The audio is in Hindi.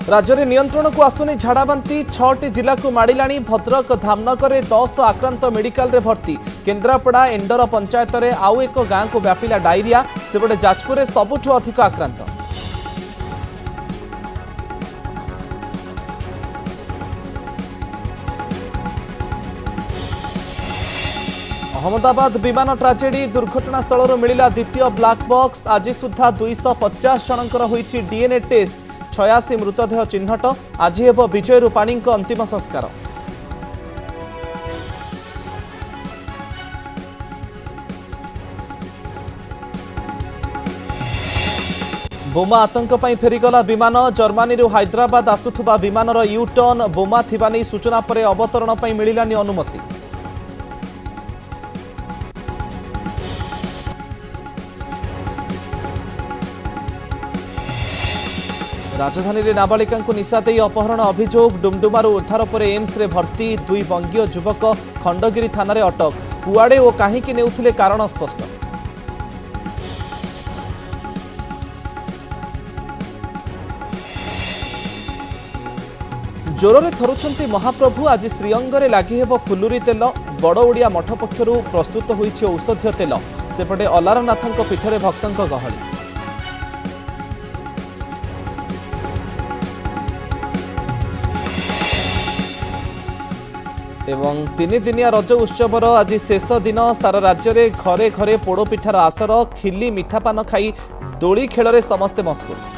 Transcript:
राज्य में नियंत्रण को आसुनी झाड़ाबांति 6टी जिला को माड़िलाणी भद्रक धामनगर 10 आक्रांत मेडिकल रे भर्ती केन्द्रापड़ा एंडर पंचायत में आउ एक गाँ को व्यापिला डायरिया सेपटे जाजपुर सबुठु अधिक आक्रांत। अहमदाबाद विमान ट्राजेडी दुर्घटना स्थल मिला द्वितीय ब्लैक बॉक्स आज सुधा 250 जनकर होईछि डीएनए टेस्ट 86 मृतदेह चिन्हट आज हेब विजय रूपाणी अंतिम संस्कार। बोमा आतंक पर फेरीगला विमान जर्मनी हैदराबाद आसुथुबा विमानर यू टर्न बोमा थिबा नै सूचना पर अवतरण पर मिलानी अनुमति। राजधानी रे नाबालिका निशा दे अपहरण अभियोग डुमडुमारू उद्धार पर एम्स रे भर्ती 2 बंगीय युवक खंडगिरी थाना रे अटक कुआड़े और काहींकी नेउथिले कारण स्पष्ट। जोर रे थरुछंती महाप्रभु आज श्रीअंगरे लागि हेब फुलुरी तेल बड़ ओडिया मठ पक्षरु प्रस्तुत होईछि औषधीय तेल सेपटे अलारनाथଙ୍କ पीठरे भक्तଙ୍କ गहली। एवं 3 दिनिया रज उत्सवर आज शेष दिन सारा राज्य में घरे घरे पोड़पिठार आसर खिली मिठापान खाई दोली खेल में समस्ते मशगुल।